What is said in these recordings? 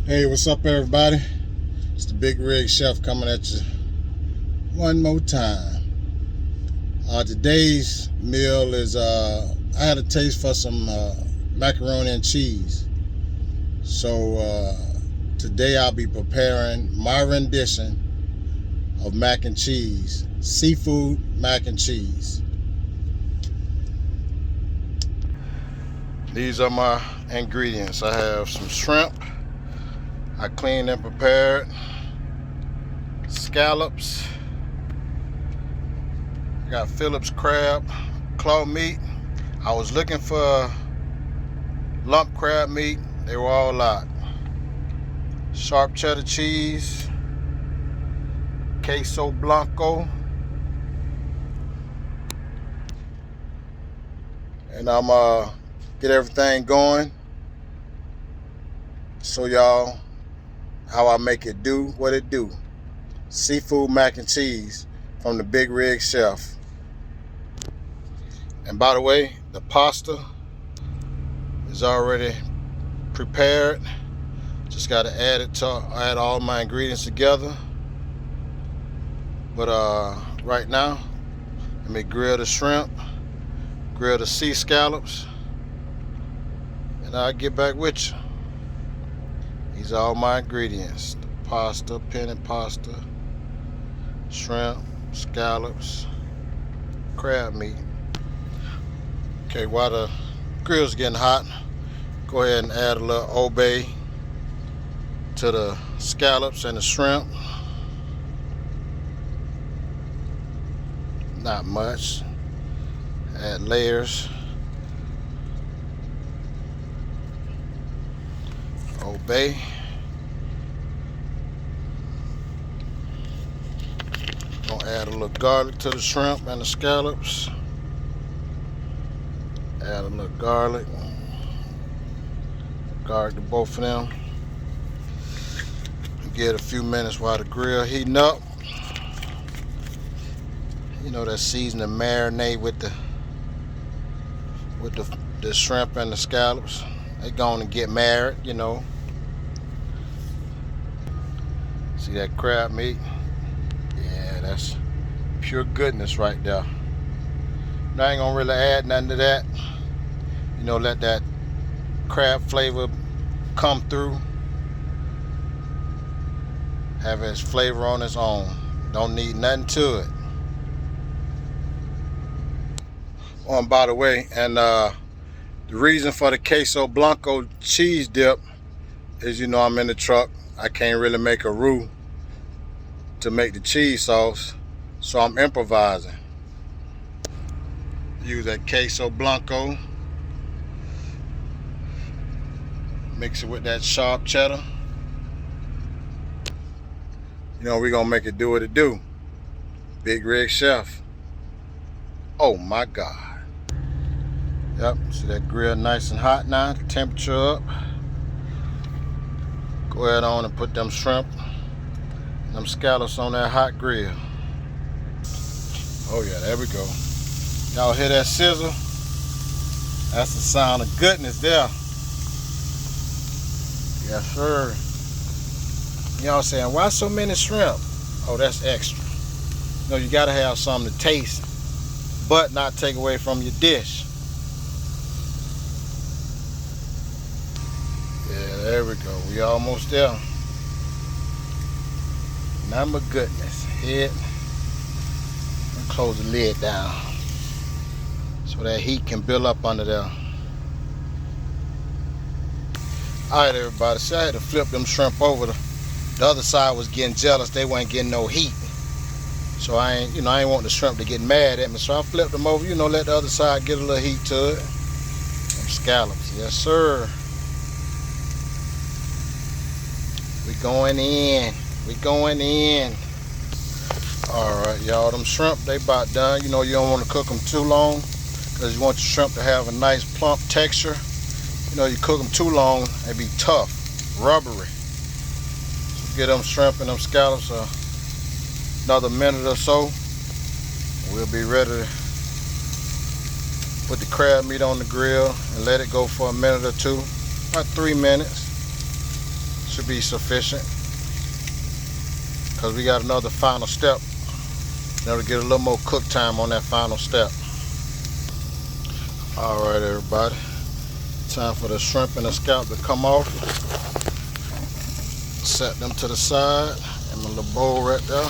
Hey, what's up, everybody? It's the Big Rig Chef coming at you one more time. Today's meal is I had a taste for some macaroni and cheese. So today I'll be preparing my rendition of mac and cheese, seafood mac and cheese. These are my ingredients. I have some shrimp I cleaned and prepared, scallops, I got Phillips crab claw meat. I was looking for lump crab meat, they were all out. Sharp cheddar cheese, queso blanco, and I'm get everything going, show y'all how I make it do what it do. Seafood mac and cheese from the Big Rig Chef. And by the way, the pasta is already prepared. Just got to add all my ingredients together. But right now, let me grill the shrimp, grill the sea scallops, and I'll get back with you. These are all my ingredients: the pasta, penne pasta, shrimp, scallops, crab meat. Okay, while the grill's getting hot, go ahead and add a little Old Bay to the scallops and the shrimp. Not much. Add layers. Old Bay. Gonna add a little garlic to the shrimp and the scallops. Add a little garlic. Garlic to both of them. Give it a few minutes while the grill heating up. You know, that seasoning marinade with the shrimp and the scallops. They going to get married, you know. See that crab meat? Yeah, that's pure goodness right there. Now, I ain't gonna really add nothing to that. You know, let that crab flavor come through. Have its flavor on its own. Don't need nothing to it. Oh, and by the way, and the reason for the queso blanco cheese dip is, you know, I'm in the truck. I can't really make a roux to make the cheese sauce, so I'm improvising. Use that queso blanco, mix it with that sharp cheddar. You know, we're gonna make it do what it do. Big Rig Chef. Oh my God. Yep, see that grill nice and hot now, the temperature up. Go ahead on and put them shrimp, them scallops on that hot grill. Oh yeah, there we go. Y'all hear that sizzle? That's the sound of goodness there. Yes, sir. Y'all saying, why so many shrimp? Oh, that's extra. You know, you gotta have something to taste, but not take away from your dish. Yeah, there we go. We almost there. Now my goodness. Head. And close the lid down so that heat can build up under there. Alright, everybody. So I had to flip them shrimp over. The other side was getting jealous. They weren't getting no heat. So I ain't want the shrimp to get mad at me. So I flipped them over, you know, let the other side get a little heat to it. Them scallops. Yes, sir. We going in. We going in. Alright, y'all. Them shrimp, they about done. You know, you don't want to cook them too long because you want your shrimp to have a nice plump texture. You know, you cook them too long, they be tough, rubbery. So get them shrimp and them scallops another minute or so. We'll be ready to put the crab meat on the grill and let it go for a minute or two, about 3 minutes. should be sufficient, because we got another final step. Now to get a little more cook time on that final step. All right, everybody. Time for the shrimp and the scalp to come off. Set them to the side in my little bowl right there.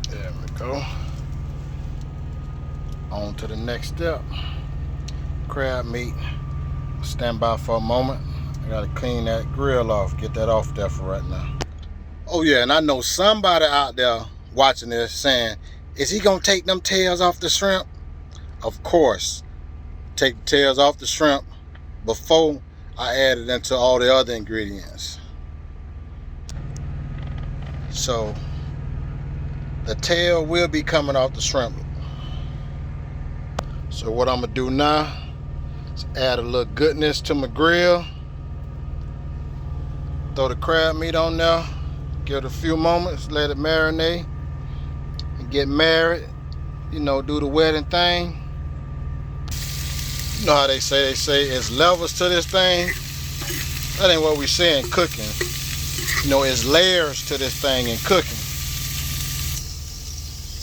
There we go. On to the next step. Crab meat. Stand by for a moment. I gotta clean that grill off, get that off there for right now. Oh yeah, and I know somebody out there watching this saying, is he gonna take them tails off the shrimp? Of course, take the tails off the shrimp before I add it into all the other ingredients. So the tail will be coming off the shrimp. So what I'm gonna do now is add a little goodness to my grill. Throw the crab meat on there, give it a few moments, let it marinate and get married, you know, do the wedding thing. You know how they say it's levels to this thing. That ain't what we say in cooking. You know, it's layers to this thing in cooking.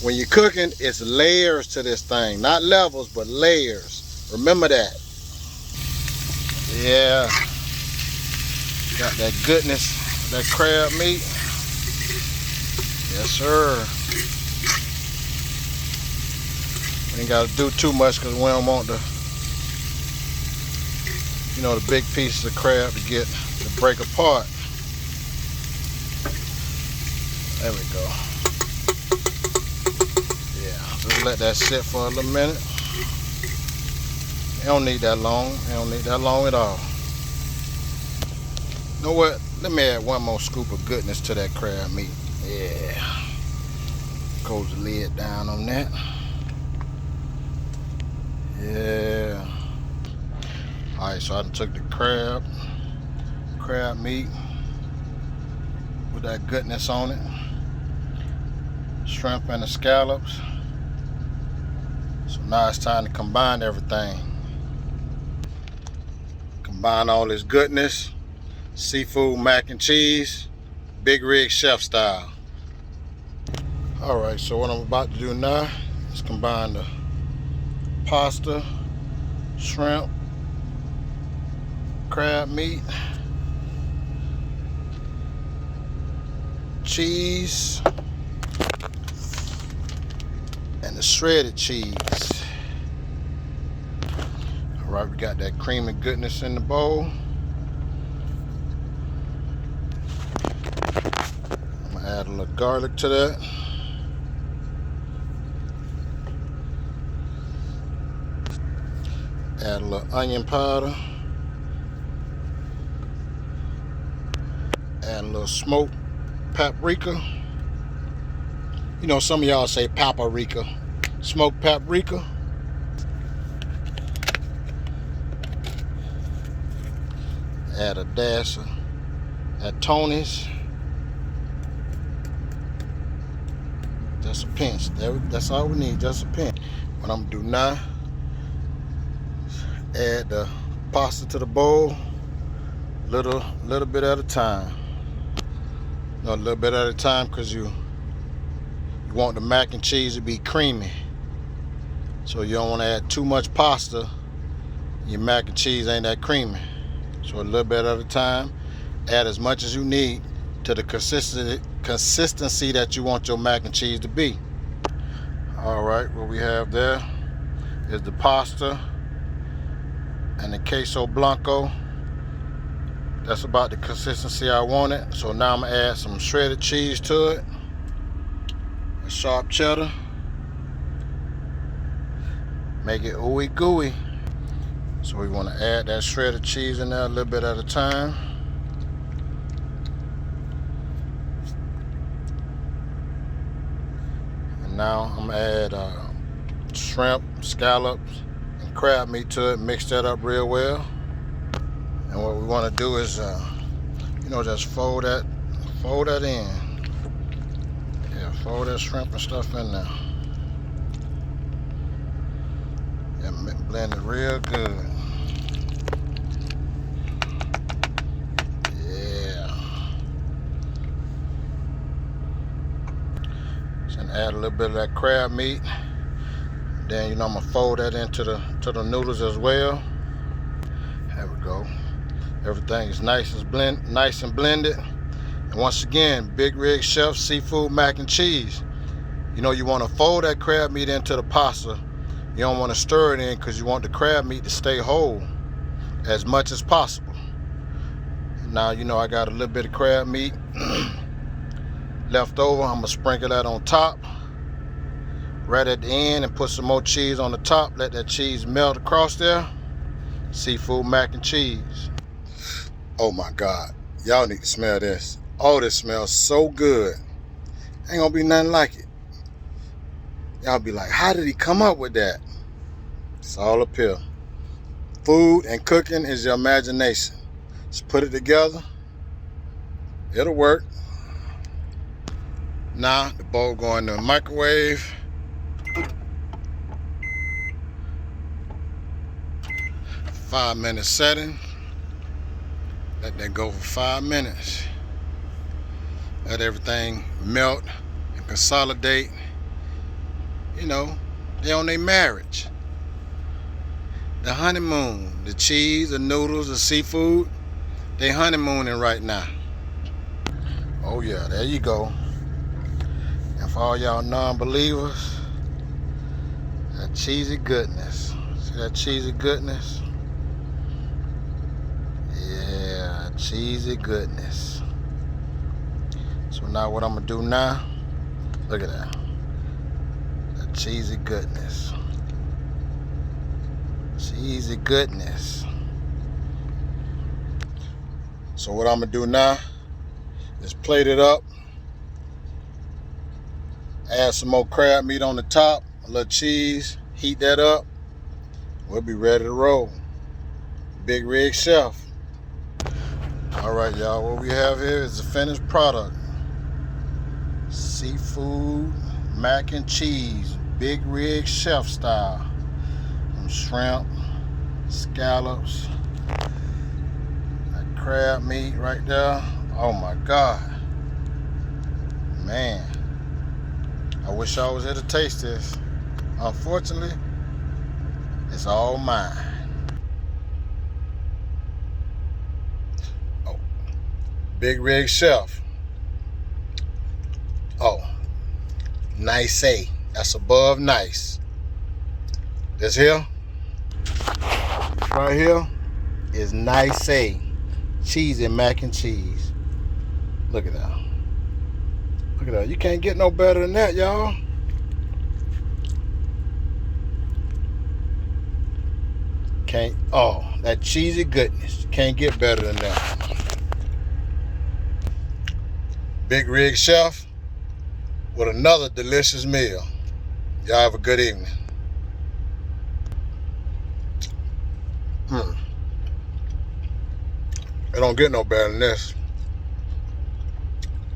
When you're cooking, it's layers to this thing. Not levels, but layers. Remember that. Yeah. Got that goodness, that crab meat. Yes, sir. We ain't got to do too much because we don't want the, you know, the big pieces of crab to break apart. There we go. Yeah, just let that sit for a little minute. It don't need that long. It don't need that long at all. You know what? Let me add one more scoop of goodness to that crab meat. Yeah. Close the lid down on that. Yeah. Alright, so I took the crab meat with that goodness on it. Shrimp and the scallops. So now it's time to combine everything. Combine all this goodness. Seafood mac and cheese, Big Rig chef style. Alright, so what I'm about to do now is combine the pasta, shrimp, crab meat, cheese, and the shredded cheese. Alright, we got that cream and goodness in the bowl. Add a little garlic to that. Add a little onion powder. Add a little smoked paprika. You know, some of y'all say paprika. Smoked paprika. Add a dash of that Tony's. Just a pinch. That's all we need, just a pinch. What I'm gonna do now, add the pasta to the bowl, little bit at a time. No, a little bit at a time, because you want the mac and cheese to be creamy. So you don't want to add too much pasta. Your mac and cheese ain't that creamy. So a little bit at a time. Add as much as you need to the consistency that you want your mac and cheese to be. All right, what we have there is the pasta and the queso blanco. That's about the consistency I wanted. So now I'm gonna add some shredded cheese to it, a sharp cheddar, make it ooey gooey. So we want to add that shredded cheese in there a little bit at a time. Now I'm gonna add shrimp, scallops, and crab meat to it. Mix that up real well. And what we want to do is, just fold that in. Yeah, fold that shrimp and stuff in there. And blend it real good. Add a little bit of that crab meat. Then I'm gonna fold that into the noodles as well. There we go. Everything is nice and blended. And once again, Big Rig Chef seafood mac and cheese. You want to fold that crab meat into the pasta. You don't want to stir it in because you want the crab meat to stay whole as much as possible. Now I got a little bit of crab meat left over. I'm gonna sprinkle that on top right at the end and put some more cheese on the top. Let that cheese melt across there. Seafood mac and cheese. Oh my God, y'all need to smell this. Oh, this smells so good. Ain't gonna be nothing like it. Y'all be like, how did he come up with that? It's all up here. Food and cooking is your imagination. Just put it together, it'll work. Now the bowl going in the microwave. 5-minute setting. Let that go for 5 minutes. Let everything melt and consolidate. They on their marriage. The honeymoon, the cheese, the noodles, the seafood, they honeymooning right now. Oh yeah, there you go. And for all y'all non-believers, that cheesy goodness. See that cheesy goodness? Yeah, cheesy goodness. So now what I'm gonna do now, look at that. That cheesy goodness. Cheesy goodness. So what I'm gonna do now is plate it up. Add some more crab meat on the top, a little cheese, heat that up. We'll be ready to roll. Big Rig Chef. All right, y'all, what we have here is the finished product. Seafood mac and cheese, Big Rig Chef style. Some shrimp, scallops, that crab meat right there. Oh my God. Man, I wish I was here to taste this. Unfortunately, it's all mine. Oh, Big Rig Chef. Oh, nice A. That's above nice. This here, right here, is nice A. Cheesy mac and cheese. Look at that. Look at that. You can't get no better than that, y'all. Can't. Oh, that cheesy goodness. Can't get better than that. Big Rig Chef with another delicious meal. Y'all have a good evening. It don't get no better than this.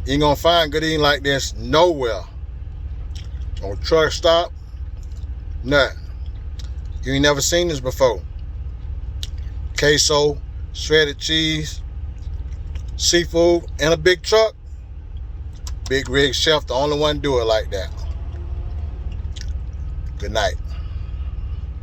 You ain't gonna find good eating like this nowhere. On truck stop, nothing. You ain't never seen this before. Queso, shredded cheese, seafood in a big truck. Big Rig Chef, the only one do it like that. Good night.